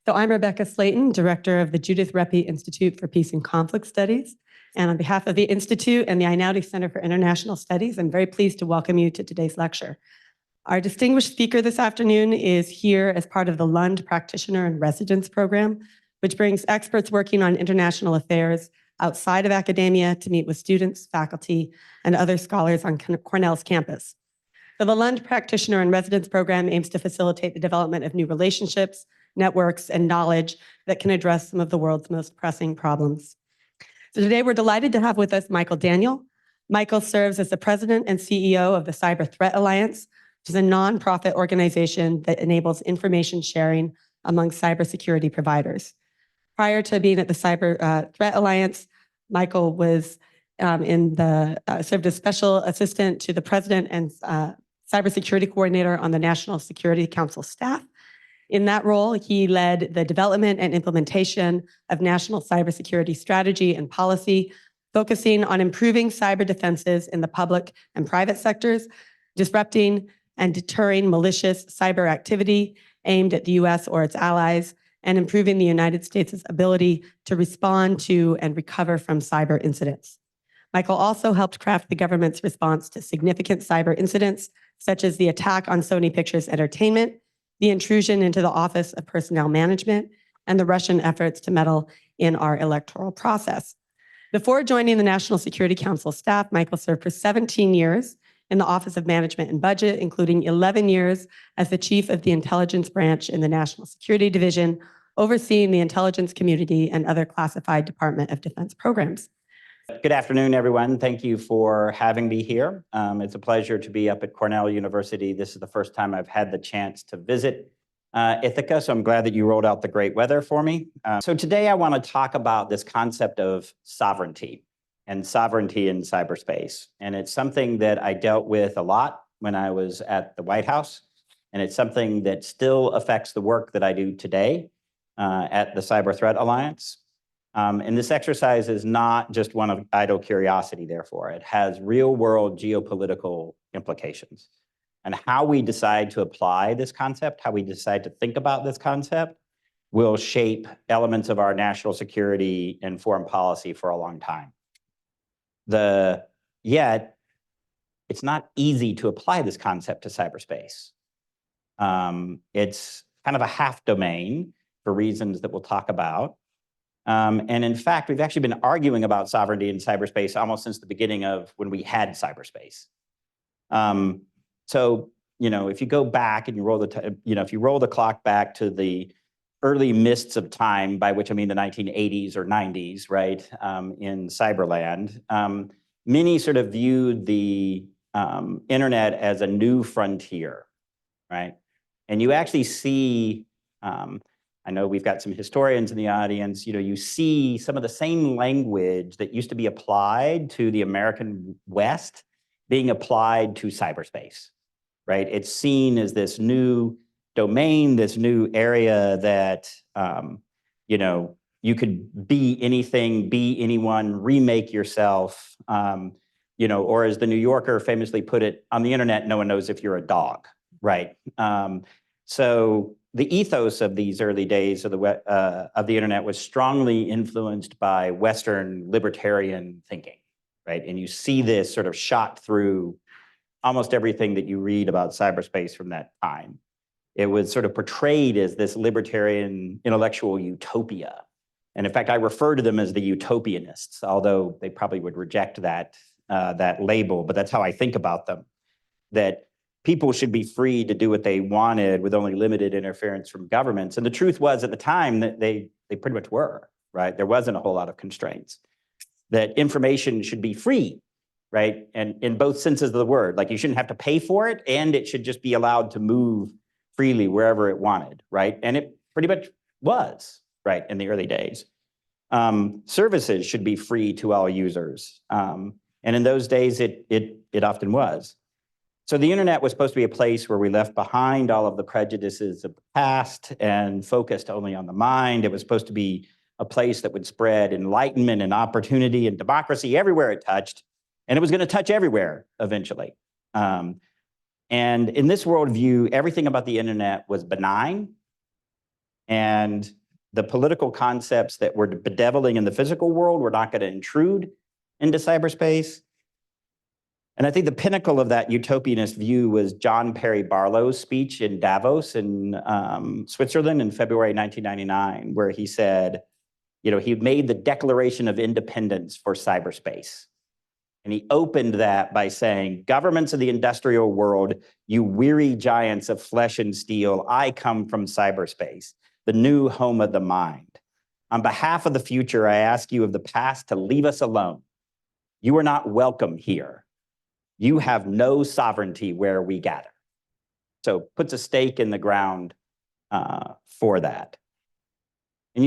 So I'm Rebecca Slayton, Director of the Judith Reppy Institute for Peace and Conflict Studies. And on behalf of the Institute and the Einaudi Center for International Studies, I'm very pleased to welcome you to today's lecture. Our distinguished speaker this afternoon is here as part of the Lund Practitioner-in-Residence program, which brings experts working on international affairs outside of academia to meet with students, faculty, and other scholars on Cornell's campus. So the Lund Practitioner-in-Residence program aims to facilitate the development of new relationships, networks, and knowledge that can address some of the world's most pressing problems. So today we're delighted to have with us Michael Daniel. Michael serves as the president and CEO of the Cyber Threat Alliance, which is a nonprofit organization that enables information sharing among cybersecurity providers. Prior to being at the Cyber Threat Alliance, Michael was served as special assistant to the president and cybersecurity coordinator on the National Security Council staff. In that role, he led the development and implementation of national cybersecurity strategy and policy, focusing on improving cyber defenses in the public and private sectors, disrupting and deterring malicious cyber activity aimed at the US or its allies, and improving the United States' ability to respond to and recover from cyber incidents. Michael also helped craft the government's response to significant cyber incidents, such as the attack on Sony Pictures Entertainment, the intrusion into the Office of Personnel Management, and the Russian efforts to meddle in our electoral process. Before joining the National Security Council staff, Michael served for 17 years in the Office of Management and Budget, including 11 years as the chief of the intelligence branch in the National Security Division, overseeing the intelligence community and other classified Department of Defense programs. Good afternoon, everyone. Thank you for having me here. It's a pleasure to be up at Cornell University. This is the first time I've had the chance to visit Ithaca, so I'm glad that you rolled out the great weather for me. So today I want to talk about this concept of sovereignty and sovereignty in cyberspace. And it's something that I dealt with a lot when I was at the White House, and it's something that still affects the work that I do today at the Cyber Threat Alliance. And this exercise is not just one of idle curiosity, therefore. It has real-world geopolitical implications. And how we decide to apply this concept, how we decide to think about this concept, will shape elements of our national security and foreign policy for a long time. Yet, it's not easy to apply this concept to cyberspace. It's kind of a half domain for reasons that we'll talk about. And in fact, we've actually been arguing about sovereignty in cyberspace almost since the beginning of when we had cyberspace. So, if you go back and you roll if you roll the clock back to the early mists of time, by which I mean the 1980s or 90s, right, in cyberland, many sort of viewed the internet as a new frontier, right? And you actually see, I know we've got some historians in the audience, you see some of the same language that used to be applied to the American West being applied to cyberspace, right? It's seen as this new domain, this new area that, you could be anything, be anyone, remake yourself, or as the New Yorker famously put it, on the internet, no one knows if you're a dog, right? So the ethos of these early days of the internet was strongly influenced by Western libertarian thinking, right? And you see this sort of shot through almost everything that you read about cyberspace from that time. It was sort of portrayed as this libertarian intellectual utopia. And in fact, I refer to them as the utopianists, although they probably would reject that label, but that's how I think about them, that people should be free to do what they wanted with only limited interference from governments. And the truth was at the time that they pretty much were, right? There wasn't a whole lot of constraints. That information should be free, right? And in both senses of the word, like you shouldn't have to pay for it, and it should just be allowed to move freely wherever it wanted, right? And it pretty much was, right, in the early days. Services should be free to all users. And in those days, it often was. So the internet was supposed to be a place where we left behind all of the prejudices of the past and focused only on the mind. It was supposed to be a place that would spread enlightenment and opportunity and democracy everywhere it touched. And it was going to touch everywhere eventually. And in this worldview, everything about the internet was benign And the political concepts that were bedeviling in the physical world were not going to intrude into cyberspace. And I think the pinnacle of that utopianist view was John Perry Barlow's speech in Davos in Switzerland in February 1999, where he said, he made the Declaration of Independence for cyberspace. And he opened that by saying, governments of the industrial world, you weary giants of flesh and steel, I come from cyberspace, the new home of the mind. On behalf of the future, I ask you of the past to leave us alone. You are not welcome here. You have no sovereignty where we gather. So puts a stake in the ground for that. And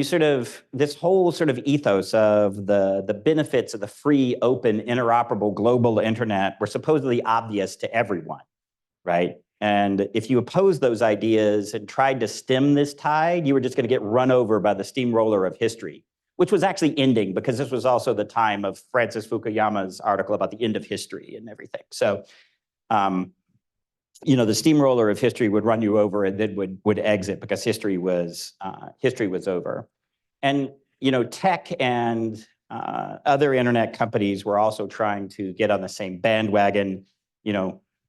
this whole sort of ethos of the benefits of the free, open, interoperable global internet were supposedly obvious to everyone, right? And if you opposed those ideas and tried to stem this tide, you were just going to get run over by the steamroller of history, which was actually ending because this was also the time of Francis Fukuyama's article about the end of history and everything. So, the steamroller of history would run you over and then would exit because history was over. And, tech and other internet companies were also trying to get on the same bandwagon.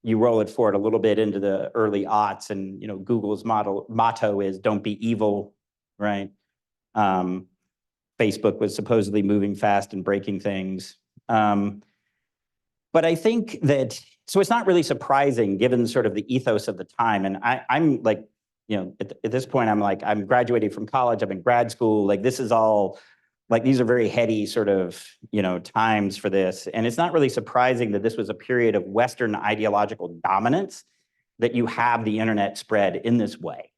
You roll it forward a little bit into the early aughts and, Google's motto is don't be evil, right? Facebook was supposedly moving fast and breaking things. But I think that, so it's not really surprising given sort of the ethos of the time. And I'm like, at this point, I'm graduating from college, I'm in grad school, like this is all, like these are very heady sort of, times for this. And it's not really surprising that this was a period of Western ideological dominance, that you have the internet spread in this way.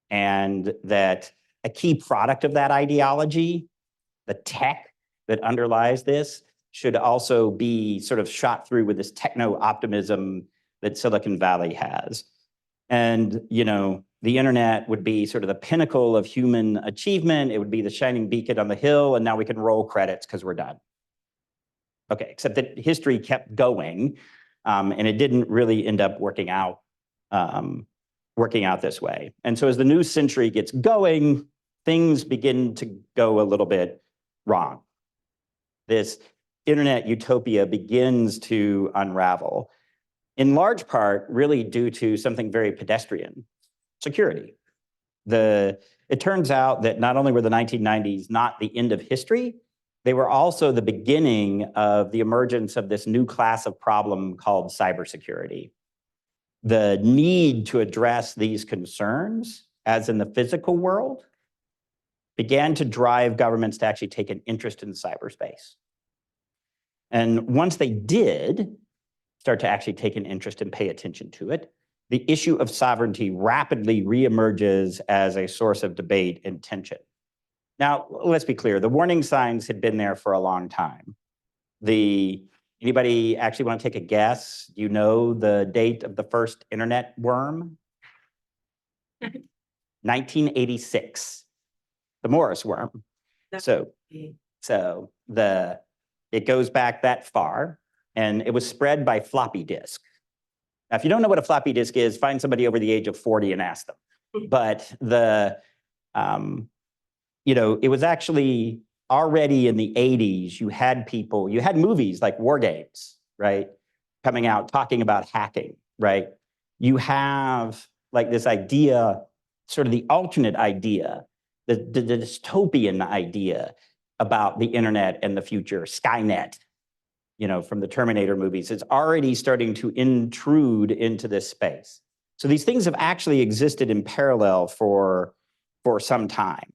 And that a key product of that ideology, the tech that underlies this, should also be sort of shot through with this techno-optimism that Silicon Valley has. And, the internet would be sort of the pinnacle of human achievement. It would be the shining beacon on the hill, and now we can roll credits because we're done. Okay, except that history kept going, and it didn't really end up working out this way. And so as the new century gets going, things begin to go a little bit wrong. This internet utopia begins to unravel, in large part, really due to something very pedestrian, security. It turns out that not only were the 1990s not the end of history, they were also the beginning of the emergence of this new class of problem called cybersecurity. The need to address these concerns, as in the physical world, began to drive governments to actually take an interest in cyberspace. And once they did start to actually take an interest and pay attention to it, the issue of sovereignty rapidly reemerges as a source of debate and tension. Now, let's be clear, the warning signs had been there for a long time. Anybody actually want to take a guess? Do you know the date of the first internet worm? 1986, the Morris worm. So it goes back that far, and it was spread by floppy disk. Now, if you don't know what a floppy disk is, find somebody over the age of 40 and ask them. But it was actually already in the 80s, you had movies like War Games, right? Coming out, talking about hacking, right? You have like this idea, sort of the alternate idea, the dystopian idea about the internet and the future, Skynet, from the Terminator movies. It's already starting to intrude into this space. So these things have actually existed in parallel for some time.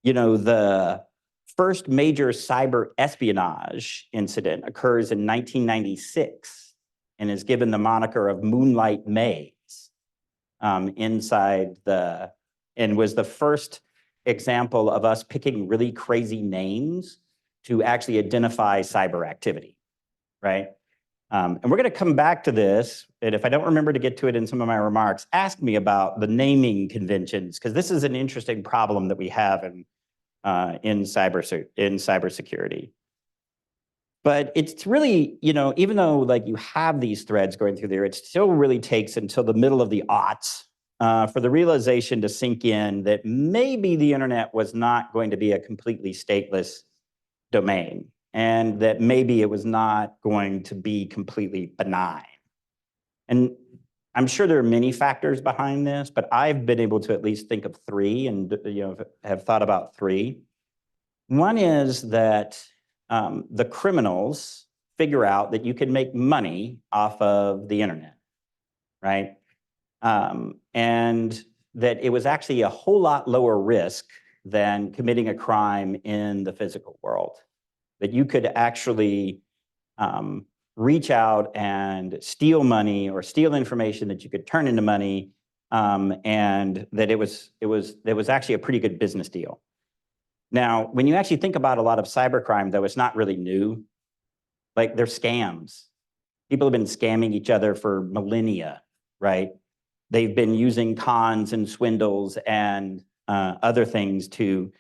The first major cyber espionage incident occurs in 1996 and is given the moniker of Moonlight Maze and was the first example of us picking really crazy names to actually identify cyber activity, right? And we're going to come back to this, and if I don't remember to get to it in some of my remarks, ask me about the naming conventions, because this is an interesting problem that we have in cybersecurity. But it's really, even though like you have these threads going through there, it still really takes until the middle of the aughts for the realization to sink in that maybe the internet was not going to be a completely stateless domain, and that maybe it was not going to be completely benign. And I'm sure there are many factors behind this, but I've been able to at least think of three, and have thought about three. One is that the criminals figure out that you can make money off of the internet, right? And that it was actually a whole lot lower risk than committing a crime in the physical world. That you could actually reach out and steal money or steal information that you could turn into money, and that it was actually a pretty good business deal. Now, when you actually think about a lot of cybercrime, though, it's not really new. Like, they're scams. People have been scamming each other for millennia, right? They've been using cons and swindles and other things to,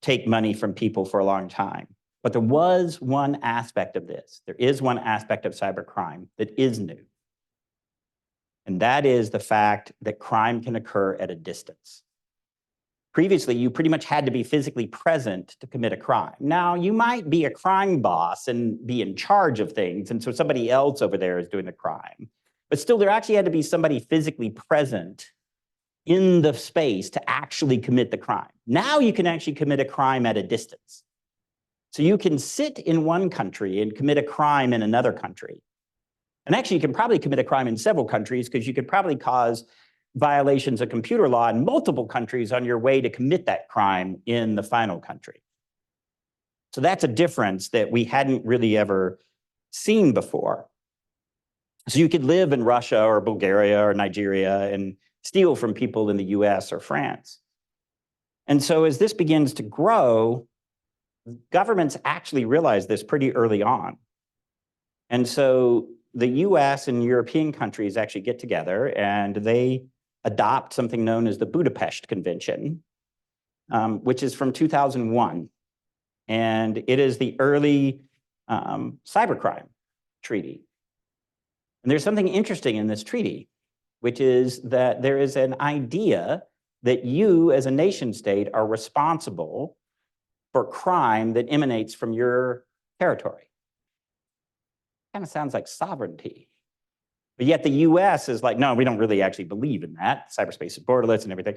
take money from people for a long time. But there was one aspect of this. There is one aspect of cybercrime that is new. And that is the fact that crime can occur at a distance. Previously, you pretty much had to be physically present to commit a crime. Now, you might be a crime boss and be in charge of things, and so somebody else over there is doing the crime. But still, there actually had to be somebody physically present in the space to actually commit the crime. Now you can actually commit a crime at a distance. So you can sit in one country and commit a crime in another country. And actually, you can probably commit a crime in several countries, because you could probably cause violations of computer law in multiple countries on your way to commit that crime in the final country. So that's a difference that we hadn't really ever seen before. So you could live in Russia or Bulgaria or Nigeria and steal from people in the US or France. And so as this begins to grow, governments actually realize this pretty early on. And so the US and European countries actually get together and they adopt something known as the Budapest Convention, which is from 2001. And it is the early cybercrime treaty. And there's something interesting in this treaty, which is that there is an idea that you as a nation state are responsible for crime that emanates from your territory. Kind of sounds like sovereignty. But yet the US is like, no, we don't really actually believe in that. Cyberspace is borderless and everything.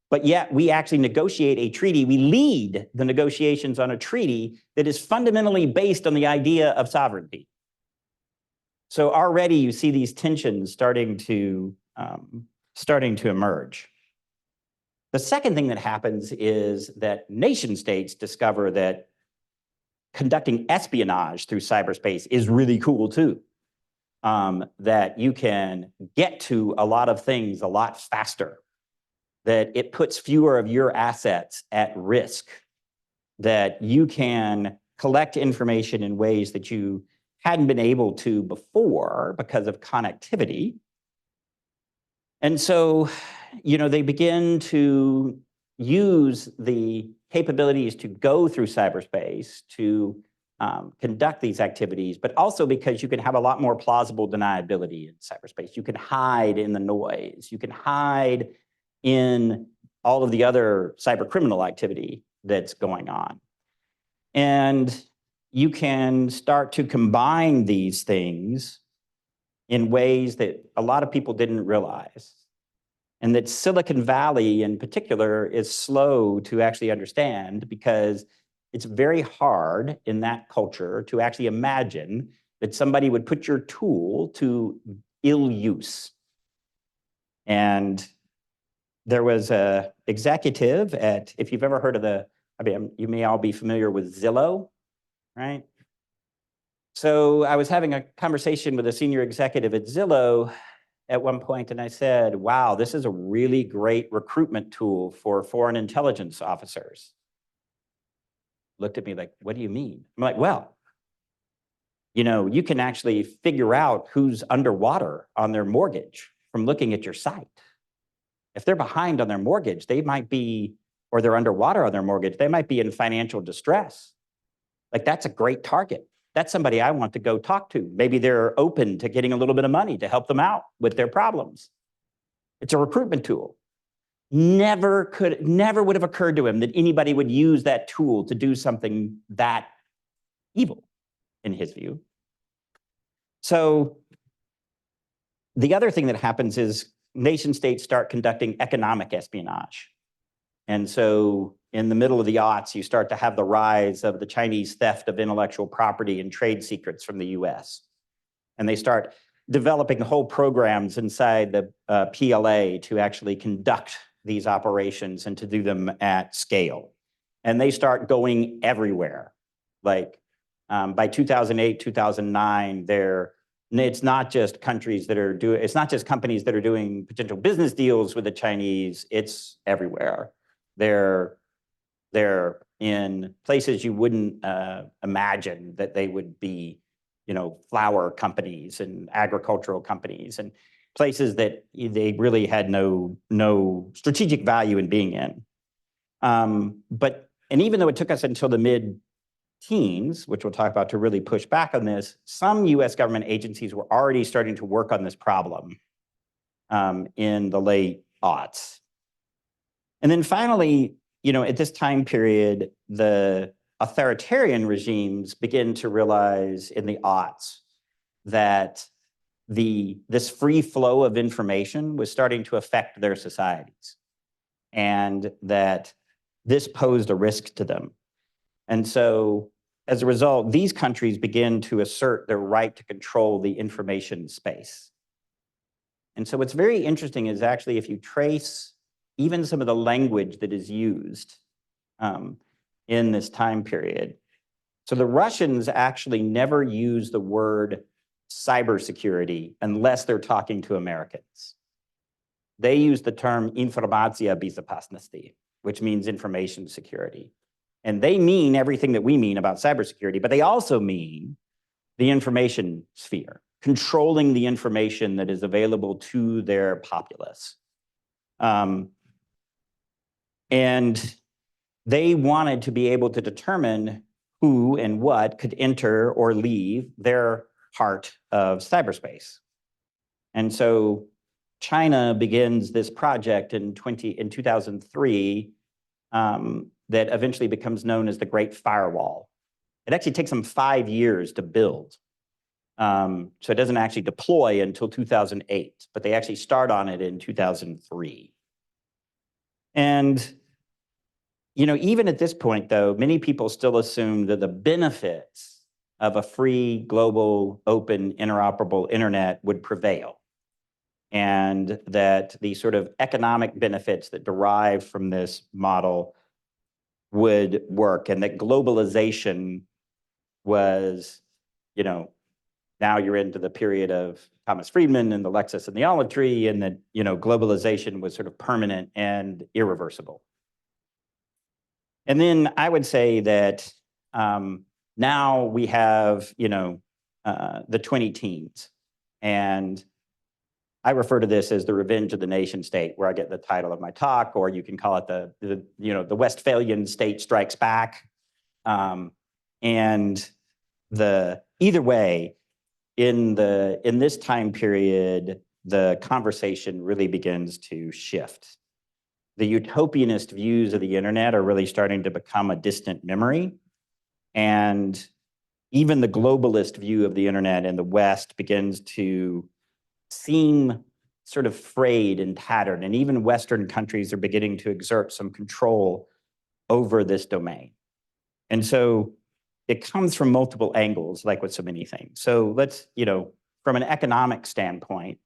But yet we actually negotiate a treaty. We lead the negotiations on a treaty that is fundamentally based on the idea of sovereignty. So already you see these tensions starting to emerge. The second thing that happens is that nation states discover that conducting espionage through cyberspace is really cool too. That you can get to a lot of things a lot faster, that it puts fewer of your assets at risk, that you can collect information in ways that you hadn't been able to before because of connectivity. And so, they begin to use the capabilities to go through cyberspace to conduct these activities, but also because you can have a lot more plausible deniability in cyberspace. You can hide in the noise. You can hide in all of the other cyber criminal activity that's going on. And you can start to combine these things in ways that a lot of people didn't realize. And that Silicon Valley in particular is slow to actually understand, because it's very hard in that culture to actually imagine that somebody would put your tool to ill use. And there was an executive at, if you've ever heard of you may all be familiar with Zillow, right? So I was having a conversation with a senior executive at Zillow at one point, and I said, wow, this is a really great recruitment tool for foreign intelligence officers. Looked at me like, what do you mean? I'm like, well, you can actually figure out who's underwater on their mortgage from looking at your site. If they're behind on their mortgage, they might be, or they're underwater on their mortgage, they might be in financial distress. Like, that's a great target. That's somebody I want to go talk to. Maybe they're open to getting a little bit of money to help them out with their problems. It's a recruitment tool. Never would have occurred to him that anybody would use that tool to do something that evil, in his view. So the other thing that happens is nation states start conducting economic espionage. And so in the middle of the aughts, you start to have the rise of the Chinese theft of intellectual property and trade secrets from the US. And they start developing whole programs inside the PLA to actually conduct these operations and to do them at scale. And they start going everywhere. Like by 2008, 2009, it's not just countries that are doing, it's not just companies that are doing potential business deals with the Chinese, it's everywhere. They're in places you wouldn't imagine that they would be, flower companies and agricultural companies and places that they really had no strategic value in being in. And even though it took us until the mid-teens, which we'll talk about, to really push back on this, some US government agencies were already starting to work on this problem in the late aughts. And then finally, at this time period, the authoritarian regimes begin to realize in the aughts that this free flow of information was starting to affect their societies, and that this posed a risk to them. And so as a result, these countries begin to assert their right to control the information space. And so what's very interesting is actually if you trace even some of the language that is used in this time period. So the Russians actually never use the word cybersecurity unless they're talking to Americans. They use the term informatsiya bezopasnosti, which means information security. And they mean everything that we mean about cybersecurity, but they also mean the information sphere, controlling the information that is available to their populace. And they wanted to be able to determine who and what could enter or leave their part of cyberspace. And so China begins this project in 2003 that eventually becomes known as the Great Firewall. It actually takes them 5 years to build. So it doesn't actually deploy until 2008, but they actually start on it in 2003. And even at this point, though, many people still assume that the benefits of a free, global, open, interoperable internet would prevail, and that the sort of economic benefits that derive from this model would work, and that globalization was, now you're into the period of Thomas Friedman and the Lexus and the olive tree, and that, globalization was sort of permanent and irreversible. And then I would say that now we have, the 20-teens. And I refer to this as the revenge of the nation state, where I get the title of my talk, or you can call it the Westphalian state strikes back. And either way, in this time period, the conversation really begins to shift. The utopianist views of the internet are really starting to become a distant memory. And even the globalist view of the internet in the West begins to seem sort of frayed and tattered. And even Western countries are beginning to exert some control over this domain. And so it comes from multiple angles, like with so many things. So let's, from an economic standpoint,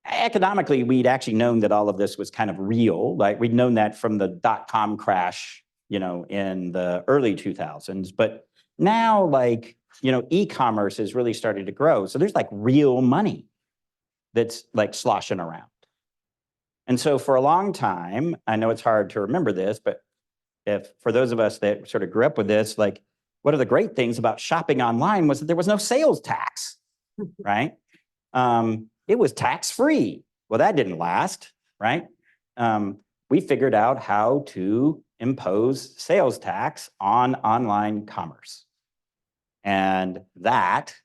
economically, we'd actually known that all of this was kind of real. Like we'd known that from the dot-com crash, in the early 2000s. But now, e-commerce is really starting to grow. So there's real money that's sloshing around. And so for a long time, I know it's hard to remember this, but for those of us that sort of grew up with this, one of the great things about shopping online was that there was no sales tax, right? It was tax-free. Well, that didn't last, right? We figured out how to impose sales tax on online commerce. And that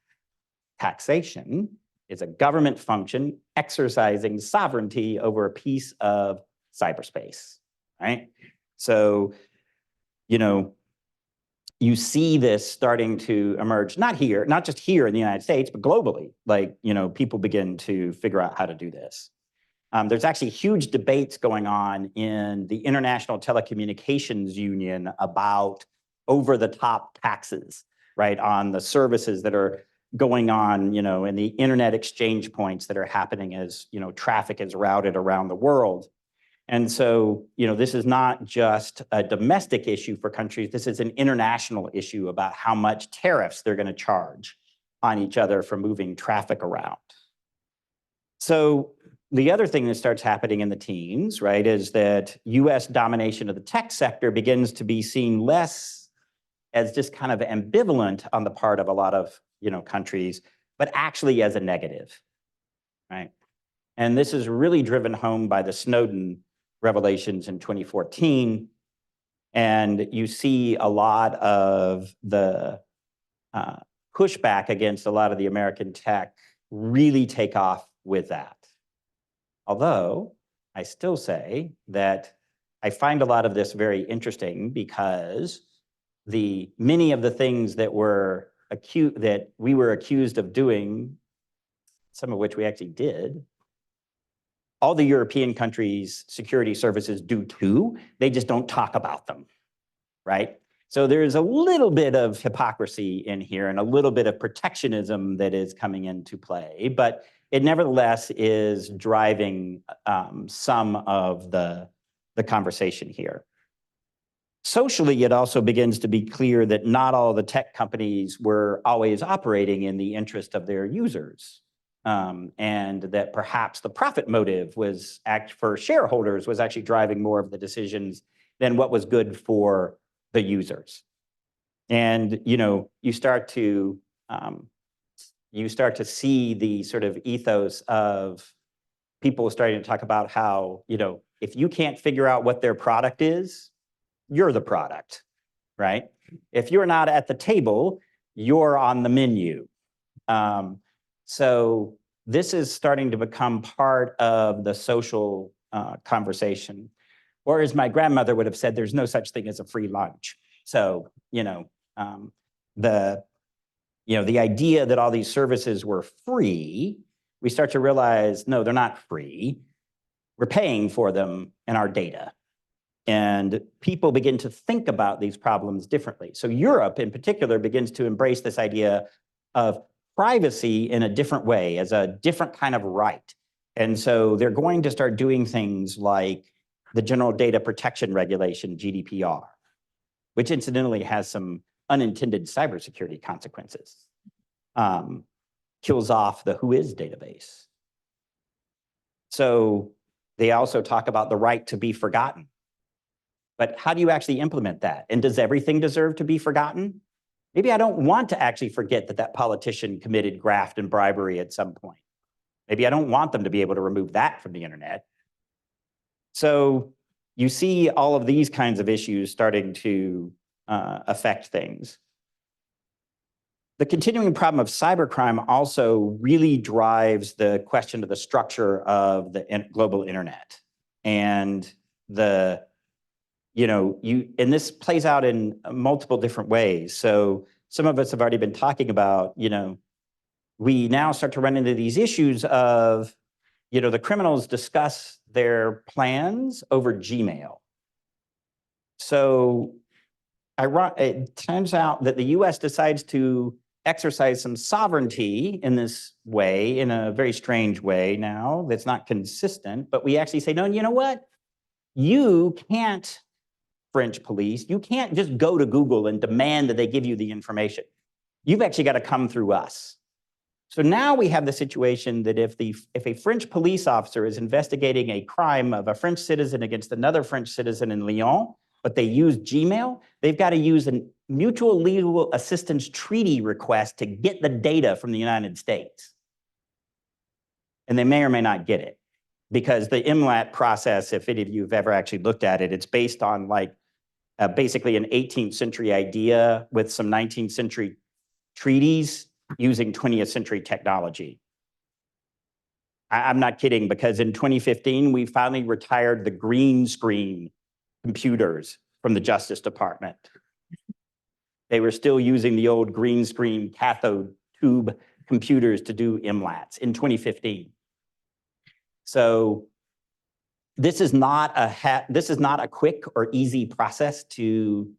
taxation is a government function exercising sovereignty over a piece of cyberspace, right? So, you know, you see this starting to emerge, not just here in the United States, but globally. Like, you know, people begin to figure out how to do this. There's actually huge debates going on in the International Telecommunications Union about over-the-top taxes, right, on the services that are going on, you know, and the internet exchange points that are happening as, you know, traffic is routed around the world. And so, you know, this is not just a domestic issue for countries, this is an international issue about how much tariffs they're going to charge on each other for moving traffic around. So the other thing that starts happening in the teens, right, is that US domination of the tech sector begins to be seen less as just kind of ambivalent on the part of a lot of, you know, countries, but actually as a negative, right? And this is really driven home by the Snowden revelations in 2014. And you see a lot of the pushback against a lot of the American tech really take off with that. Although I still say that I find a lot of this very interesting because many of the things that we were accused of doing, some of which we actually did, all the European countries' security services do too. They just don't talk about them, right? So there's a little bit of hypocrisy in here and a little bit of protectionism that is coming into play, but it nevertheless is driving some of the conversation here. Socially, it also begins to be clear that not all the tech companies were always operating in the interest of their users. And that perhaps the profit motive for shareholders was actually driving more of the decisions than what was good for the users. And, you know, you start to see the sort of ethos of people starting to talk about how, you know, if you can't figure out what their product is, you're the product, right? If you're not at the table, you're on the menu. So this is starting to become part of the social conversation. Or as my grandmother would have said, there's no such thing as a free lunch. So, you know, the idea that all these services were free, we start to realize, no, they're not free. We're paying for them in our data. And people begin to think about these problems differently. So Europe in particular begins to embrace this idea of privacy in a different way, as a different kind of right. And so they're going to start doing things like the General Data Protection Regulation, GDPR, which incidentally has some unintended cybersecurity consequences. Kills off the WHOIS database. So they also talk about the right to be forgotten. But how do you actually implement that? And does everything deserve to be forgotten? Maybe I don't want to actually forget that politician committed graft and bribery at some point. Maybe I don't want them to be able to remove that from the internet. So you see all of these kinds of issues starting to affect things. The continuing problem of cybercrime also really drives the question of the structure of the global internet. And and this plays out in multiple different ways. So some of us have already been talking about, you know, we now start to run into these issues of, you know, the criminals discuss their plans over Gmail. So it turns out that the US decides to exercise some sovereignty in this way, in a very strange way now that's not consistent, but we actually say, no, you know what? You can't, French police, you can't just go to Google and demand that they give you the information. You've actually got to come through us. So now we have the situation that if a French police officer is investigating a crime of a French citizen against another French citizen in Lyon, but they use Gmail, they've got to use a mutual legal assistance treaty request to get the data from the United States. And they may or may not get it, because the MLAT process, if any of you have ever actually looked at it, it's based on like basically an 18th century idea with some 19th century treaties using 20th century technology. I'm not kidding, because in 2015, we finally retired the green screen computers from the Justice Department. They were still using the old green screen cathode tube computers to do MLATs in 2015. So this is not a quick or easy process to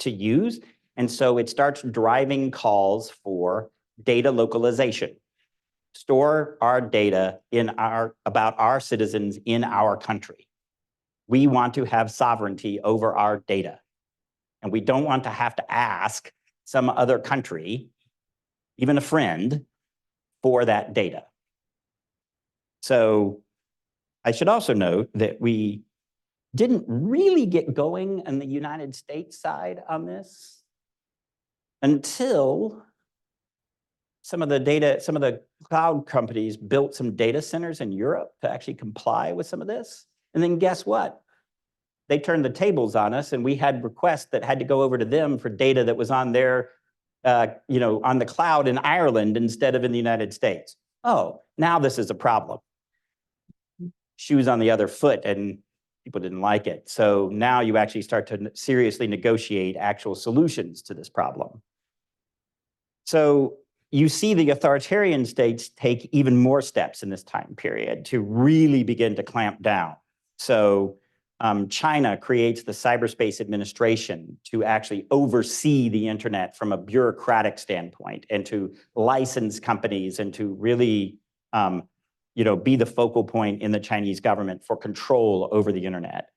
use. And so it starts driving calls for data localization. Store our data about our citizens in our country. We want to have sovereignty over our data. And we don't want to have to ask some other country, even a friend, for that data. So I should also note that we didn't really get going on the United States side on this until some of the cloud companies built some data centers in Europe to actually comply with some of this. And then guess what? They turned the tables on us, and we had requests that had to go over to them for data that was on their, on the cloud in Ireland instead of in the United States. Oh, now this is a problem. Shoes on the other foot, and people didn't like it. So now you actually start to seriously negotiate actual solutions to this problem. So you see the authoritarian states take even more steps in this time period to really begin to clamp down. So China creates the Cyberspace Administration to actually oversee the internet from a bureaucratic standpoint and to license companies and to really be the focal point in the Chinese government for control over the internet.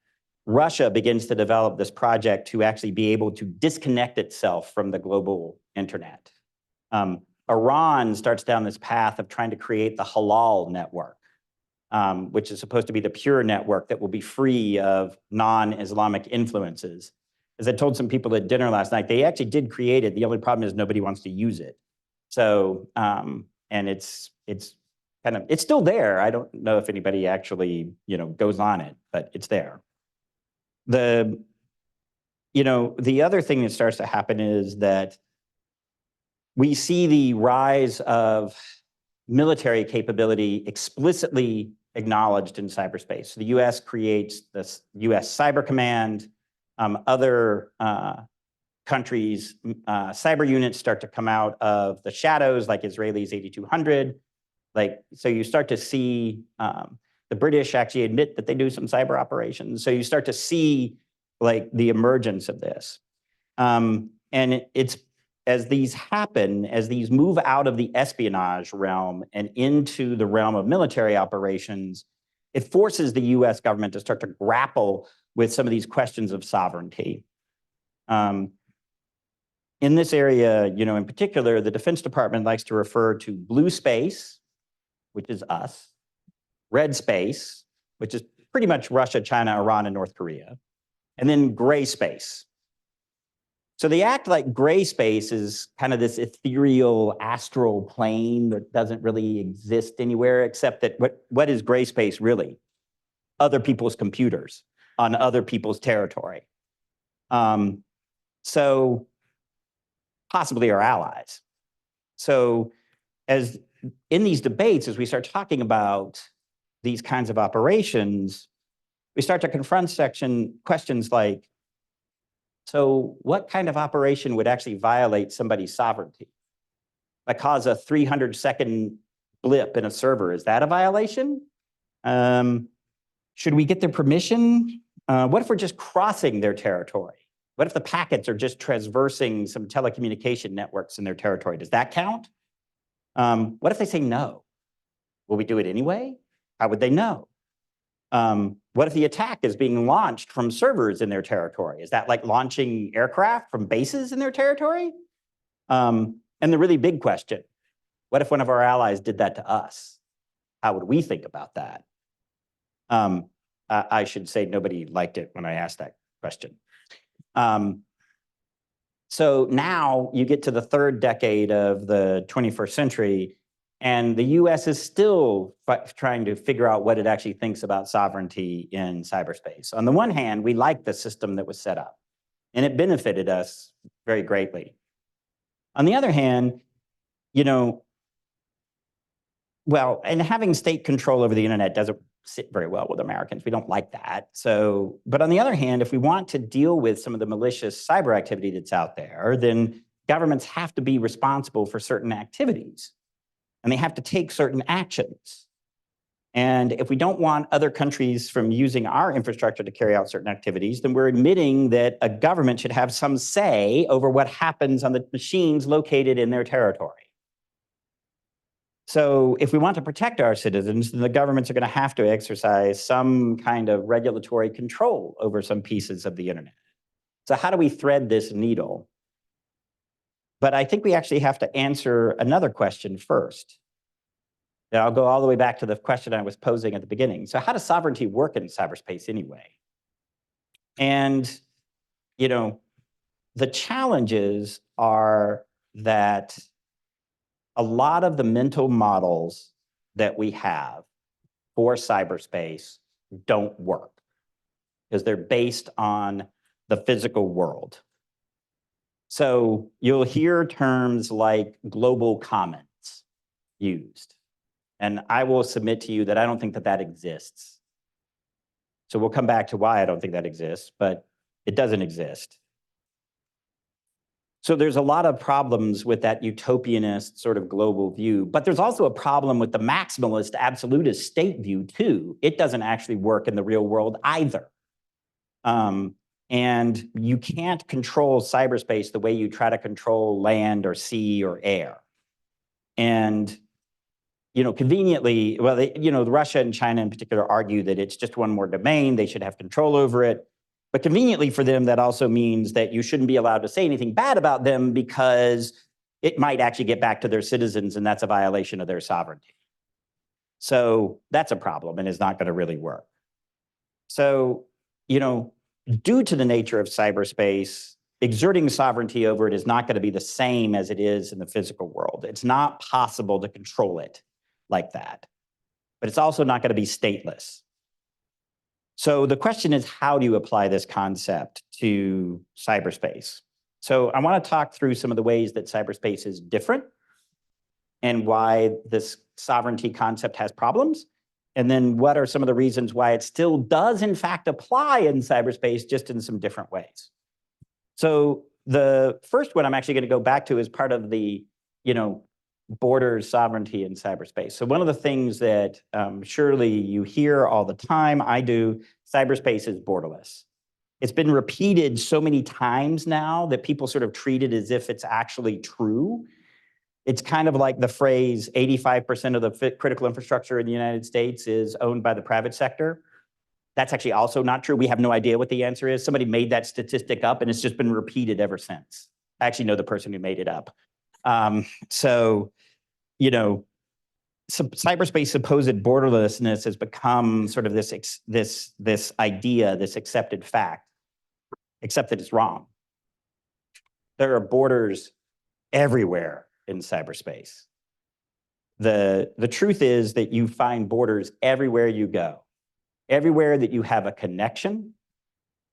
Russia begins to develop this project to actually be able to disconnect itself from the global internet. Iran starts down this path of trying to create the halal network, which is supposed to be the pure network that will be free of non-Islamic influences. As I told some people at dinner last night, they actually did create it. The only problem is nobody wants to use it. So, and it's still there. I don't know if anybody actually, goes on it, but it's there. The other thing that starts to happen is that we see the rise of military capability explicitly acknowledged in cyberspace. So the US creates this US Cyber Command. Other countries, cyber units start to come out of the shadows, like Israelis 8200. So you start to see the British actually admit that they do some cyber operations. So you start to see the emergence of this. And it's as these happen, as these move out of the espionage realm and into the realm of military operations, it forces the US government to start to grapple with some of these questions of sovereignty. In this area, in particular, the Defense Department likes to refer to blue space, which is us, red space, which is pretty much Russia, China, Iran, and North Korea, and then gray space. So they act like gray space is kind of this ethereal astral plane that doesn't really exist anywhere, except that what is gray space really? Other people's computers on other people's territory. So possibly our allies. So as in these debates, as we start talking about these kinds of operations, we start to confront questions like, so what kind of operation would actually violate somebody's sovereignty? Like cause a 300-second blip in a server, is that a violation? Should we get their permission? What if we're just crossing their territory? What if the packets are just traversing some telecommunication networks in their territory? Does that count? What if they say no? Will we do it anyway? How would they know? What if the attack is being launched from servers in their territory? Is that like launching aircraft from bases in their territory? And the really big question, what if one of our allies did that to us? How would we think about that? I should say nobody liked it when I asked that question. So now you get to the third decade of the 21st century, and the US is still trying to figure out what it actually thinks about sovereignty in cyberspace. On the one hand, we like the system that was set up, and it benefited us very greatly. On the other hand, Well, and having state control over the internet doesn't sit very well with Americans. We don't like that. So, but on the other hand, if we want to deal with some of the malicious cyber activity that's out there, then governments have to be responsible for certain activities and they have to take certain actions. And if we don't want other countries from using our infrastructure to carry out certain activities, then we're admitting that a government should have some say over what happens on the machines located in their territory. So if we want to protect our citizens, then the governments are going to have to exercise some kind of regulatory control over some pieces of the internet. So how do we thread this needle? But I think we actually have to answer another question first. And I'll go all the way back to the question I was posing at the beginning. So how does sovereignty work in cyberspace anyway? And, you know, the challenges are that a lot of the mental models that we have for cyberspace don't work because they're based on the physical world. So you'll hear terms like global commons used. And I will submit to you that I don't think that that exists. So we'll come back to why I don't think that exists, but it doesn't exist. So there's a lot of problems with that utopianist sort of global view, but there's also a problem with the maximalist absolutist state view too. It doesn't actually work in the real world either. And you can't control cyberspace the way you try to control land or sea or air. And, you know, conveniently, well, Russia and China in particular argue that it's just one more domain, they should have control over it. But conveniently for them, that also means that you shouldn't be allowed to say anything bad about them because it might actually get back to their citizens and that's a violation of their sovereignty. So that's a problem and is not going to really work. So, you know, due to the nature of cyberspace, exerting sovereignty over it is not going to be the same as it is in the physical world. It's not possible to control it like that, but it's also not going to be stateless. So the question is, how do you apply this concept to cyberspace? So I want to talk through some of the ways that cyberspace is different and why this sovereignty concept has problems. And then what are some of the reasons why it still does in fact apply in cyberspace, just in some different ways. So the first one I'm actually going to go back to is part of the, borders sovereignty in cyberspace. So one of the things that surely you hear all the time, I do, cyberspace is borderless. It's been repeated so many times now that people sort of treat it as if it's actually true. It's kind of like the phrase 85% of the critical infrastructure in the United States is owned by the private sector. That's actually also not true. We have no idea what the answer is. Somebody made that statistic up and it's just been repeated ever since. I actually know the person who made it up. Cyberspace supposed borderlessness has become sort of this idea, this accepted fact, except that it's wrong. There are borders everywhere in cyberspace. The truth is that you find borders everywhere you go. Everywhere that you have a connection,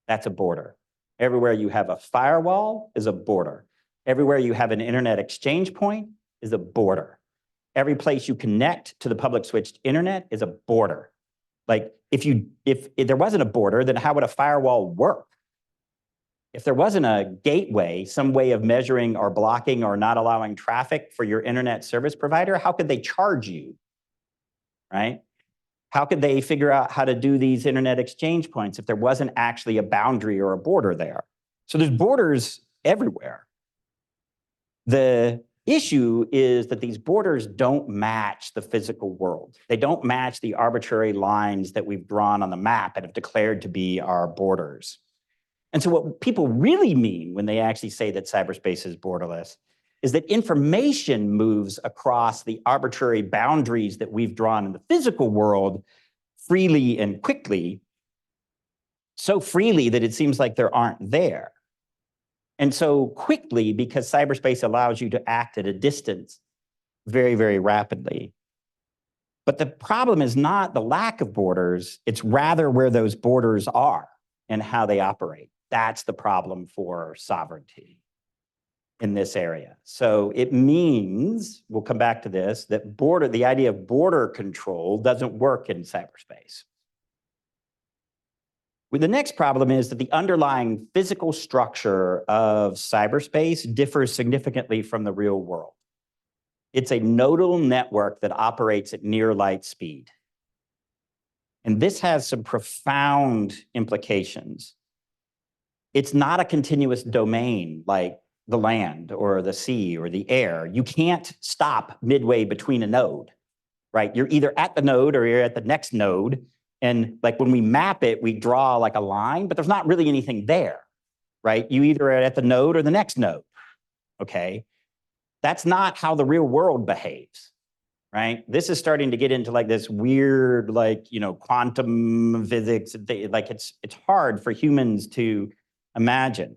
that's a border. Everywhere you have a firewall is a border. Everywhere you have an internet exchange point is a border. Every place you connect to the public switched internet is a border. Like if there wasn't a border, then how would a firewall work? If there wasn't a gateway, some way of measuring or blocking or not allowing traffic for your internet service provider, how could they charge you, right? How could they figure out how to do these internet exchange points if there wasn't actually a boundary or a border there? So there's borders everywhere. The issue is that these borders don't match the physical world. They don't match the arbitrary lines that we've drawn on the map and have declared to be our borders. And so what people really mean when they actually say that cyberspace is borderless is that information moves across the arbitrary boundaries that we've drawn in the physical world freely and quickly, so freely that it seems like there aren't there. And so quickly, because cyberspace allows you to act at a distance very, very rapidly. But the problem is not the lack of borders, it's rather where those borders are and how they operate. That's the problem for sovereignty. in this area. So it means, we'll come back to this, that the idea of border control doesn't work in cyberspace. The next problem is that the underlying physical structure of cyberspace differs significantly from the real world. It's a nodal network that operates at near light speed. And this has some profound implications. It's not a continuous domain like the land or the sea or the air. You can't stop midway between a node, right? You're either at the node or you're at the next node. And like when we map it, we draw like a line, but there's not really anything there, right? You either are at the node or the next node, okay? That's not how the real world behaves, right? This is starting to get into like this weird, like, quantum physics. Like it's hard for humans to imagine.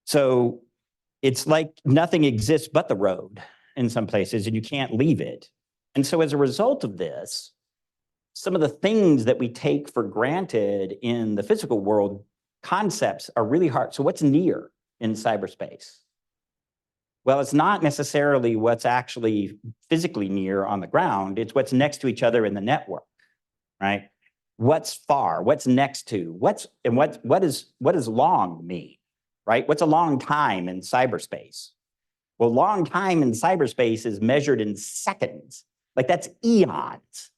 So it's like nothing exists but the road in some places, and you can't leave it. And so as a result of this, some of the things that we take for granted in the physical world, concepts are really hard. So what's near in cyberspace? Well, it's not necessarily what's actually physically near on the ground. It's what's next to each other in the network, right? What's far? What's next to? What does long mean, right? What's a long time in cyberspace? Well, long time in cyberspace is measured in seconds. Like that's eons,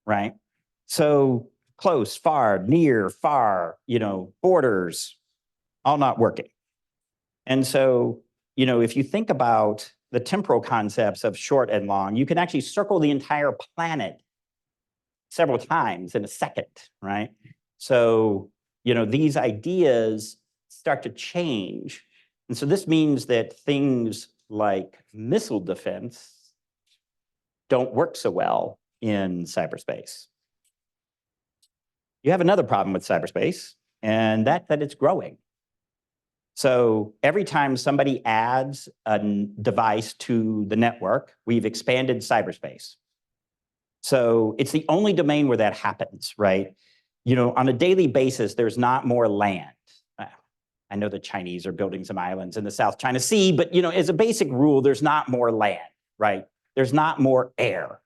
right? So close, far, near, far, borders, all not working. And so, if you think about the temporal concepts of short and long, you can actually circle the entire planet several times in a second, right? So, these ideas start to change. And so this means that things like missile defense don't work so well in cyberspace. You have another problem with cyberspace, and that it's growing. So every time somebody adds a device to the network, we've expanded cyberspace. So it's the only domain where that happens, right? On a daily basis, there's not more land. I know the Chinese are building some islands in the South China Sea, but as a basic rule, there's not more land, right? There's not more air.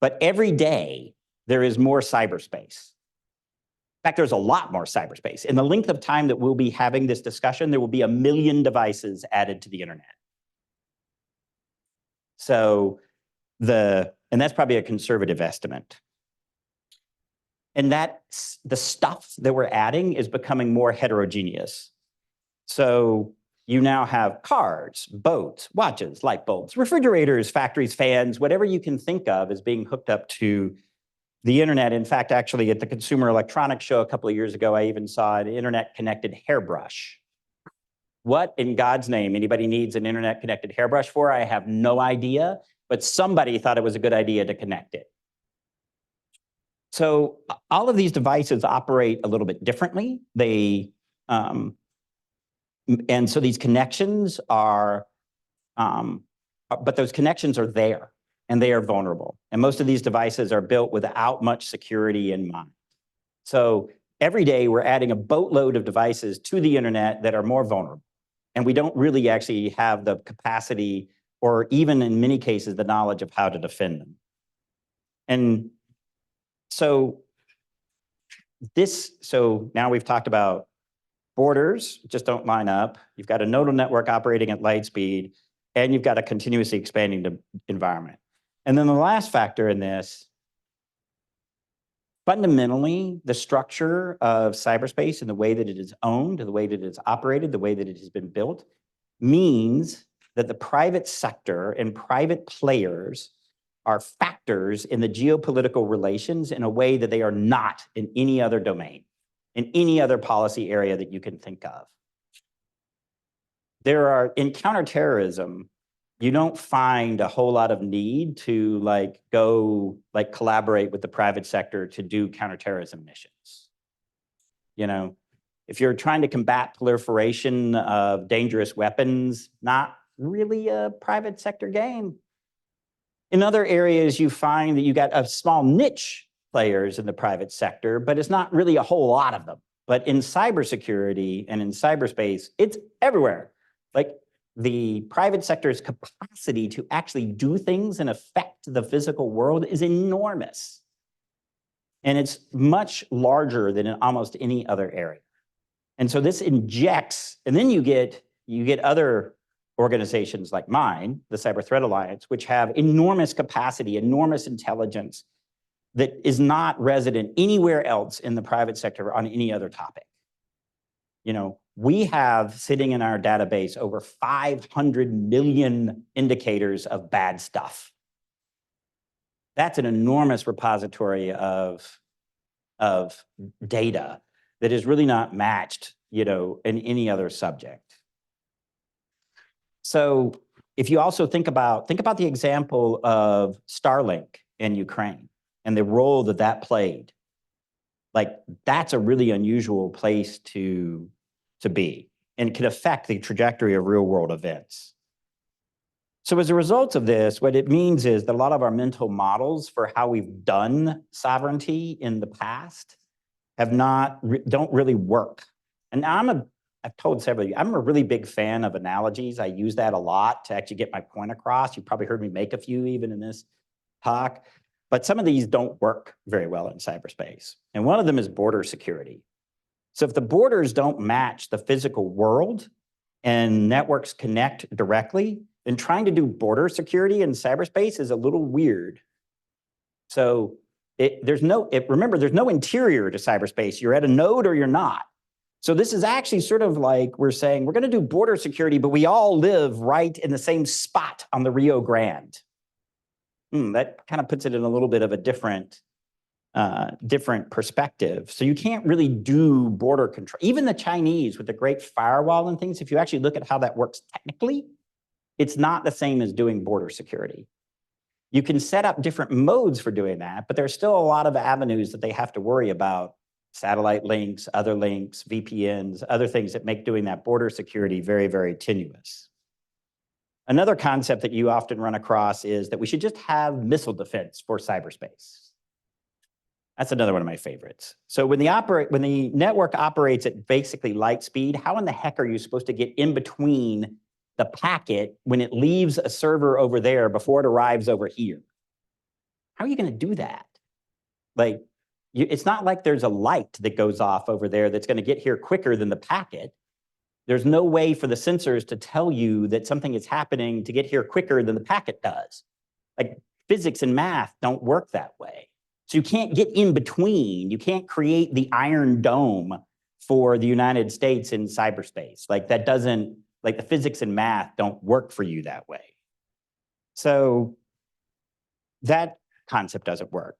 But every day, there is more cyberspace. In fact, there's a lot more cyberspace. In the length of time that we'll be having this discussion, there will be 1 million devices added to the internet. So and that's probably a conservative estimate. And the stuff that we're adding is becoming more heterogeneous. So you now have cars, boats, watches, light bulbs, refrigerators, factories, fans, whatever you can think of is being hooked up to the internet. In fact, actually at the Consumer Electronics Show a couple of years ago, I even saw an internet-connected hairbrush. What in God's name anybody needs an internet-connected hairbrush for? I have no idea, but somebody thought it was a good idea to connect it. So all of these devices operate a little bit differently. And so these connections are, but those connections are there. And they are vulnerable. And most of these devices are built without much security in mind. So every day we're adding a boatload of devices to the internet that are more vulnerable. And we don't really actually have the capacity or even in many cases, the knowledge of how to defend them. And so now we've talked about borders just don't line up. You've got a nodal network operating at light speed, and you've got a continuously expanding environment. And then the last factor in this, fundamentally, the structure of cyberspace and the way that it is owned, the way that it's operated, the way that it has been built, means that the private sector and private players are factors in the geopolitical relations in a way that they are not in any other domain, in any other policy area that you can think of. In counterterrorism, you don't find a whole lot of need to go collaborate with the private sector to do counterterrorism missions. If you're trying to combat proliferation of dangerous weapons, not really a private sector game. In other areas, you find that you got a small niche players in the private sector, but it's not really a whole lot of them. But in cybersecurity and in cyberspace, it's everywhere. Like the private sector's capacity to actually do things and affect the physical world is enormous. And it's much larger than in almost any other area. And so this injects, and then you get other organizations like mine, the Cyber Threat Alliance, which have enormous capacity, enormous intelligence that is not resident anywhere else in the private sector on any other topic. You know, we have sitting in our database over 500 million indicators of bad stuff. That's an enormous repository of data that is really not matched, you know, in any other subject. So if you also think about the example of Starlink in Ukraine and the role that that played, like that's a really unusual place to be and can affect the trajectory of real world events. So as a result of this, what it means is that a lot of our mental models for how we've done sovereignty in the past don't really work. And I've told several of you, I'm a really big fan of analogies. I use that a lot to actually get my point across. You probably heard me make a few even in this talk, but some of these don't work very well in cyberspace. And one of them is border security. So if the borders don't match the physical world and networks connect directly, then trying to do border security in cyberspace is a little weird. So remember, there's no interior to cyberspace. You're at a node or you're not. So this is actually sort of like we're saying, we're going to do border security, but we all live right in the same spot on the Rio Grande. That kind of puts it in a little bit of a different perspective. So you can't really do border control. Even the Chinese with the Great Firewall and things, if you actually look at how that works technically, it's not the same as doing border security. You can set up different modes for doing that, but there's still a lot of avenues that they have to worry about. Satellite links, other links, VPNs, other things that make doing that border security very, very tenuous. Another concept that you often run across is that we should just have missile defense for cyberspace. That's another one of my favorites. So when the network operates at basically light speed, how in the heck are you supposed to get in between the packet when it leaves a server over there before it arrives over here? How are you going to do that? Like, it's not like there's a light that goes off over there that's going to get here quicker than the packet. There's no way for the sensors to tell you that something is happening to get here quicker than the packet does. Like physics and math don't work that way. So you can't get in between. You can't create the Iron Dome for the United States in cyberspace. Like that doesn't, like the physics and math don't work for you that way. So that concept doesn't work.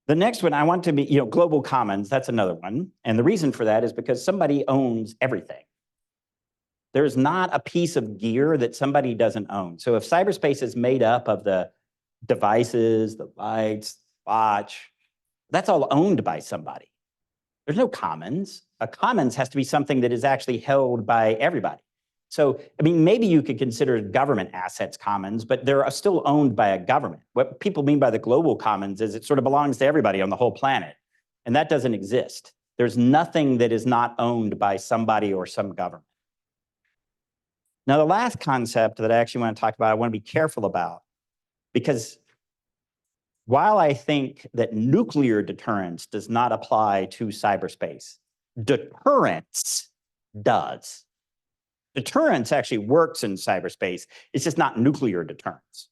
The next one I want to be, global commons, that's another one. And the reason for that is because somebody owns everything. There's not a piece of gear that somebody doesn't own. So if cyberspace is made up of the devices, the lights, watch, that's all owned by somebody. There's no commons. A commons has to be something that is actually held by everybody. So, I mean, maybe you could consider government assets commons, but they're still owned by a government. What people mean by the global commons is it sort of belongs to everybody on the whole planet. And that doesn't exist. There's nothing that is not owned by somebody or some government. Now, the last concept that I actually want to talk about, I want to be careful about, because while I think that nuclear deterrence does not apply to cyberspace, deterrence does. Deterrence actually works in cyberspace. It's just not nuclear deterrence.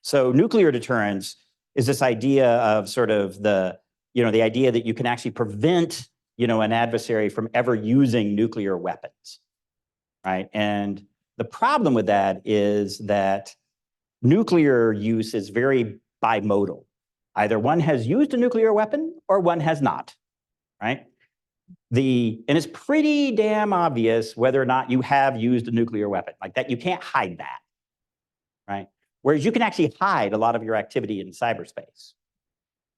So nuclear deterrence is this idea of sort of the idea that you can actually prevent, an adversary from ever using nuclear weapons, right? And the problem with that is that nuclear use is very bimodal. Either one has used a nuclear weapon or one has not, right? And it's pretty damn obvious whether or not you have used a nuclear weapon. Like that, you can't hide that, right? Whereas you can actually hide a lot of your activity in cyberspace.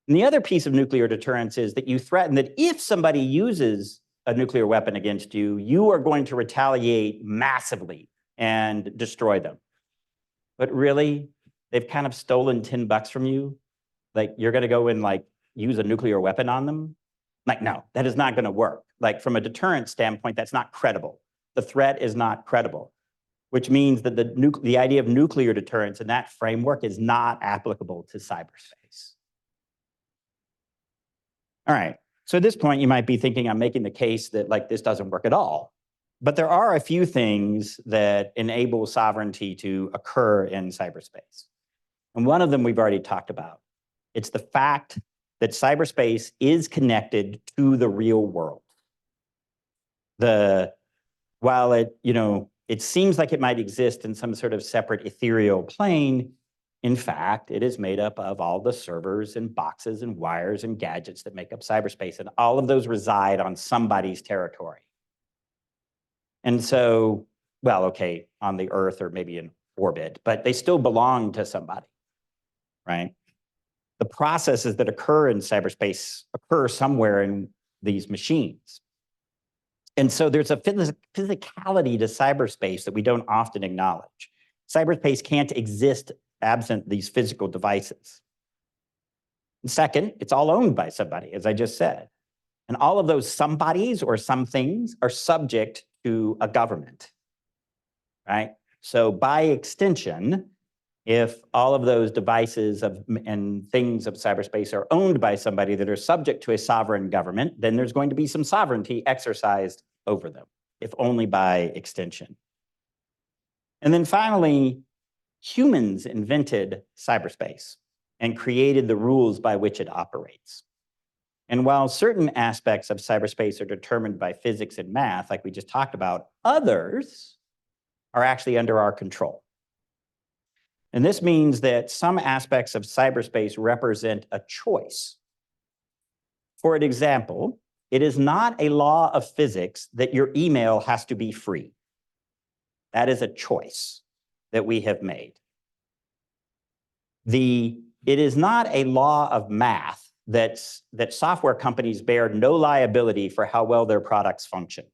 And the other piece of nuclear deterrence is that you threaten that if somebody uses a nuclear weapon against you, you are going to retaliate massively and destroy them. But really, they've kind of stolen $10 from you. Like you're going to go and like use a nuclear weapon on them? Like, no, that is not going to work. Like from a deterrence standpoint, that's not credible. the threat is not credible, which means that the idea of nuclear deterrence in that framework is not applicable to cyberspace. All right, so at this point, you might be thinking I'm making the case that like this doesn't work at all. But there are a few things that enable sovereignty to occur in cyberspace. And one of them we've already talked about. It's the fact that cyberspace is connected to the real world. While it seems like it might exist in some sort of separate ethereal plane, in fact, it is made up of all the servers and boxes and wires and gadgets that make up cyberspace, and all of those reside on somebody's territory. And so, well, okay, on the Earth or maybe in orbit, but they still belong to somebody, right? The processes that occur in cyberspace occur somewhere in these machines. And so there's a physicality to cyberspace that we don't often acknowledge. Cyberspace can't exist absent these physical devices. And second, it's all owned by somebody, as I just said. And all of those somebodies or some things are subject to a government, right? So by extension, if all of those devices and things of cyberspace are owned by somebody that are subject to a sovereign government, then there's going to be some sovereignty exercised over them, if only by extension. And then finally, humans invented cyberspace and created the rules by which it operates. And while certain aspects of cyberspace are determined by physics and math, like we just talked about, others are actually under our control. And this means that some aspects of cyberspace represent a choice. For example, it is not a law of physics that your email has to be free. That is a choice that we have made. It is not a law of math that software companies bear no liability for how well their products function.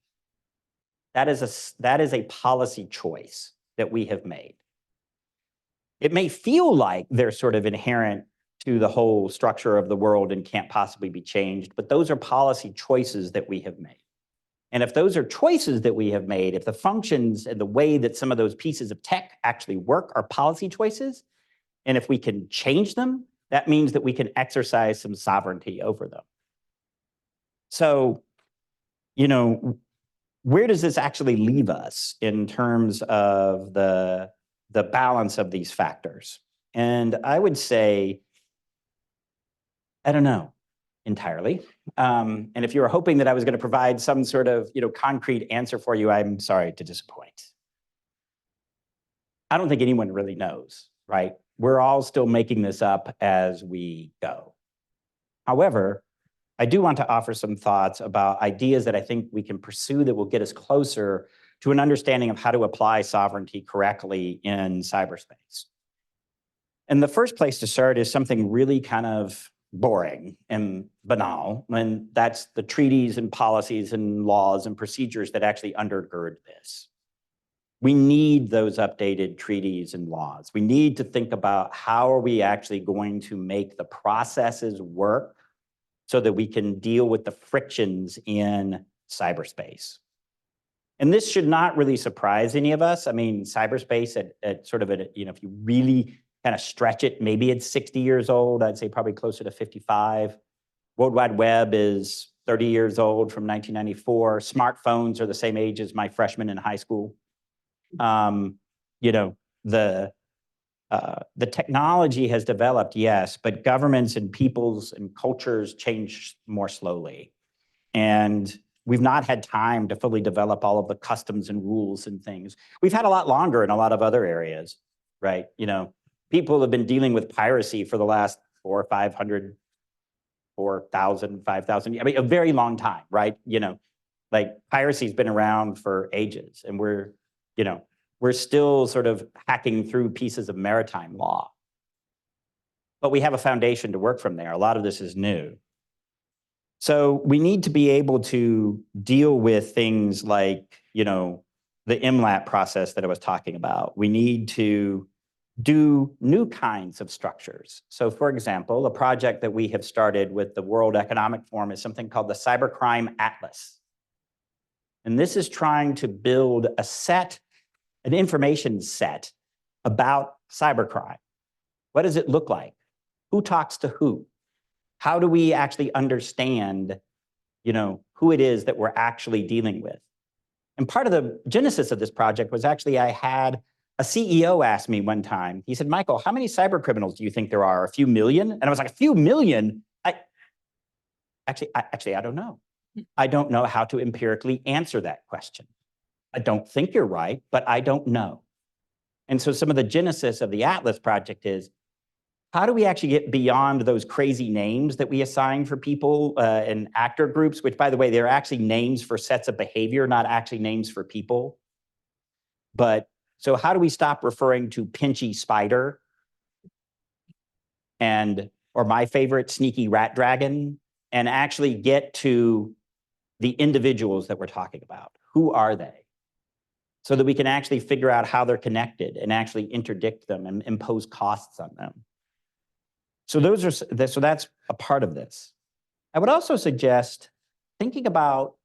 That is a policy choice that we have made. It may feel like they're sort of inherent to the whole structure of the world and can't possibly be changed, but those are policy choices that we have made. And if those are choices that we have made, if the functions and the way that some of those pieces of tech actually work are policy choices, and if we can change them, that means that we can exercise some sovereignty over them. So, where does this actually leave us in terms of the balance of these factors? And I would say, I don't know entirely. And if you were hoping that I was going to provide some sort of concrete answer for you, I'm sorry to disappoint. I don't think anyone really knows, right? We're all still making this up as we go. However, I do want to offer some thoughts about ideas that I think we can pursue that will get us closer to an understanding of how to apply sovereignty correctly in cyberspace. And the first place to start is something really kind of boring and banal, and that's the treaties and policies and laws and procedures that actually undergird this. We need those updated treaties and laws. We need to think about how are we actually going to make the processes work so that we can deal with the frictions in cyberspace. And this should not really surprise any of us. I mean, cyberspace if you really kind of stretch it, maybe it's 60 years old. I'd say probably closer to 55. World Wide Web is 30 years old from 1994. Smartphones are the same age as my freshman in high school. The technology has developed, yes, but governments and peoples and cultures change more slowly. And we've not had time to fully develop all of the customs and rules and things. We've had a lot longer in a lot of other areas, right? People have been dealing with piracy for the last 4,000, 5,000, I mean, a very long time, right? Like piracy's been around for ages, and we're still sort of hacking through pieces of maritime law. But we have a foundation to work from there. A lot of this is new. So we need to be able to deal with things like, the MLAT process that I was talking about. We need to do new kinds of structures. So for example, a project that we have started with the World Economic Forum is something called the Cybercrime Atlas. And this is trying to build an information set about cybercrime. What does it look like? Who talks to who? How do we actually understand, who it is that we're actually dealing with? And part of the genesis of this project was actually I had a CEO ask me one time, he said, Michael, how many cyber criminals do you think there are? A few million? And I was like, a few million? I don't know. I don't know how to empirically answer that question. I don't think you're right, but I don't know. And so some of the genesis of the Atlas project is, how do we actually get beyond those crazy names that we assign for people and actor groups, which, by the way, they're actually names for sets of behavior, not actually names for people. But so how do we stop referring to pinchy spider or my favorite, sneaky rat dragon, and actually get to the individuals that we're talking about? Who are they? So that we can actually figure out how they're connected and actually interdict them and impose costs on them. So that's a part of this. I would also suggest thinking about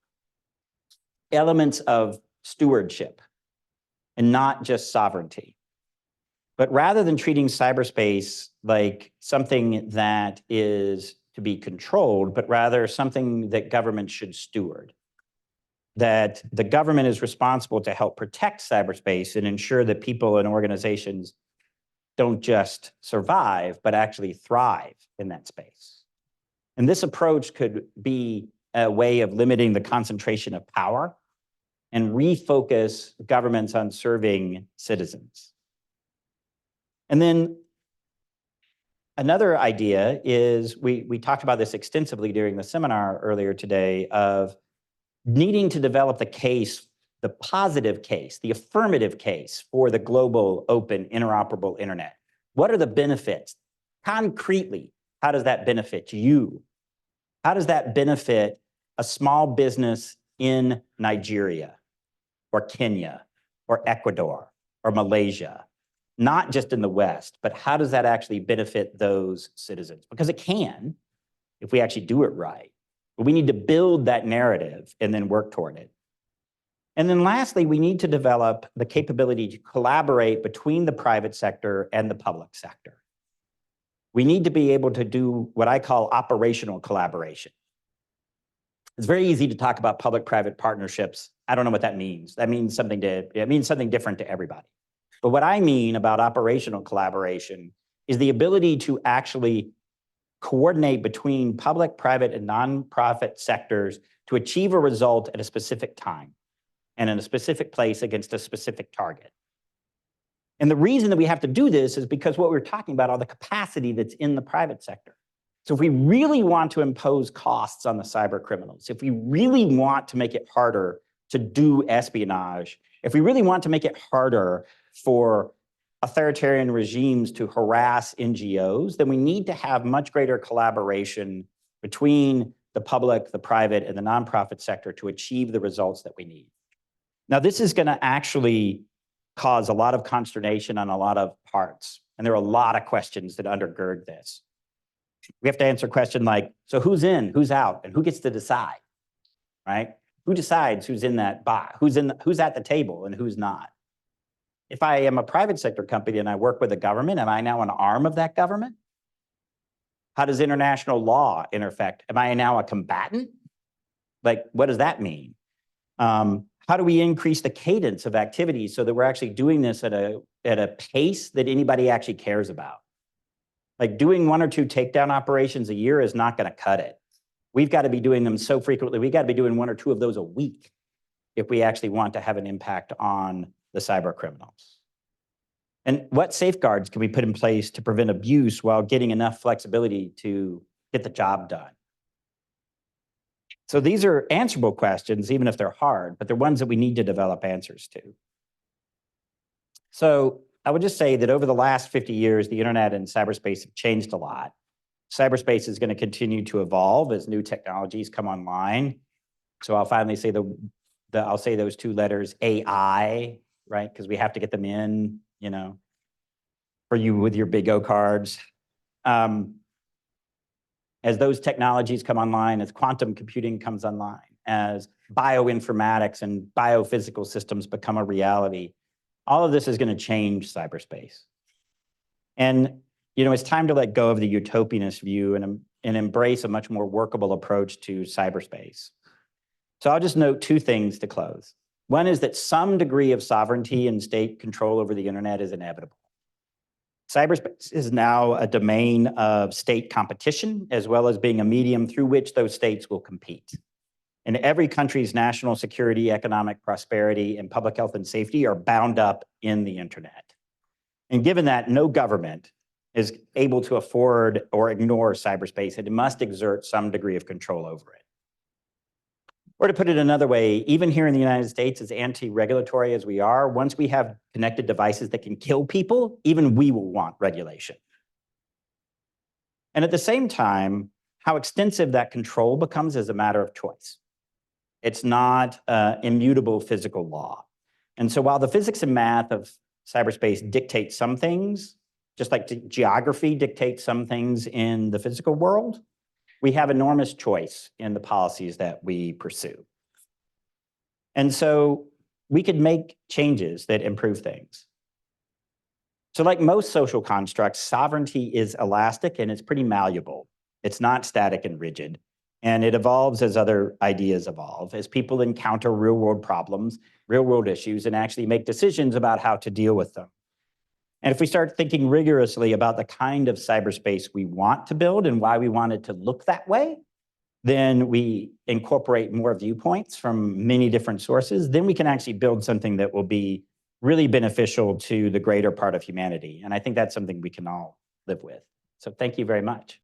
elements of stewardship and not just sovereignty. But rather than treating cyberspace like something that is to be controlled, but rather something that government should steward. That the government is responsible to help protect cyberspace and ensure that people and organizations don't just survive, but actually thrive in that space. And this approach could be a way of limiting the concentration of power and refocus governments on serving citizens. And then another idea is, we talked about this extensively during the seminar earlier today, of needing to develop the case, the positive case, the affirmative case for the global, open, interoperable internet. What are the benefits? Concretely, how does that benefit you? How does that benefit a small business in Nigeria or Kenya or Ecuador or Malaysia? Not just in the West, but how does that actually benefit those citizens? Because it can, if we actually do it right. But we need to build that narrative and then work toward it. And then lastly, we need to develop the capability to collaborate between the private sector and the public sector. We need to be able to do what I call operational collaboration. It's very easy to talk about public-private partnerships. I don't know what that means. It means something different to everybody. But what I mean about operational collaboration is the ability to actually coordinate between public, private, and nonprofit sectors to achieve a result at a specific time and in a specific place against a specific target. And the reason that we have to do this is because what we're talking about are the capacity that's in the private sector. So if we really want to impose costs on the cyber criminals, if we really want to make it harder to do espionage, if we really want to make it harder for authoritarian regimes to harass NGOs, then we need to have much greater collaboration between the public, the private, and the nonprofit sector to achieve the results that we need. Now, this is going to actually cause a lot of consternation on a lot of parts, and there are a lot of questions that undergird this. We have to answer a question like, so who's in, who's out, and who gets to decide, right? Who decides who's in that box, who's at the table and who's not? If I am a private sector company and I work with the government, am I now an arm of that government? How does international law intersect? Am I now a combatant? Like, what does that mean? How do we increase the cadence of activity so that we're actually doing this at a pace that anybody actually cares about? Like, doing 1 or 2 takedown operations a year is not going to cut it. We've got to be doing them so frequently. We've got to be doing 1 or 2 of those a week if we actually want to have an impact on the cyber criminals. And what safeguards can we put in place to prevent abuse while getting enough flexibility to get the job done? So these are answerable questions, even if they're hard, but they're ones that we need to develop answers to. So I would just say that over the last 50 years, the internet and cyberspace have changed a lot. Cyberspace is going to continue to evolve as new technologies come online. So I'll finally say I'll say those 2 letters, AI, right? Because we have to get them in, for you with your big O cards. As those technologies come online, as quantum computing comes online, as bioinformatics and biophysical systems become a reality, all of this is going to change cyberspace. And, it's time to let go of the utopianist view and embrace a much more workable approach to cyberspace. So I'll just note two things to close. One is that some degree of sovereignty and state control over the internet is inevitable. Cyberspace is now a domain of state competition, as well as being a medium through which those states will compete. And every country's national security, economic prosperity, and public health and safety are bound up in the internet. And given that no government is able to afford or ignore cyberspace, it must exert some degree of control over it. Or to put it another way, even here in the United States, as anti-regulatory as we are, once we have connected devices that can kill people, even we will want regulation. And at the same time, how extensive that control becomes is a matter of choice. It's not immutable physical law. And so while the physics and math of cyberspace dictate some things, just like geography dictates some things in the physical world, we have enormous choice in the policies that we pursue. And so we could make changes that improve things. So like most social constructs, sovereignty is elastic and it's pretty malleable. It's not static and rigid. And it evolves as other ideas evolve, as people encounter real-world problems, real-world issues, and actually make decisions about how to deal with them. And if we start thinking rigorously about the kind of cyberspace we want to build and why we want it to look that way, then we incorporate more viewpoints from many different sources, then we can actually build something that will be really beneficial to the greater part of humanity. And I think that's something we can all live with. So thank you very much.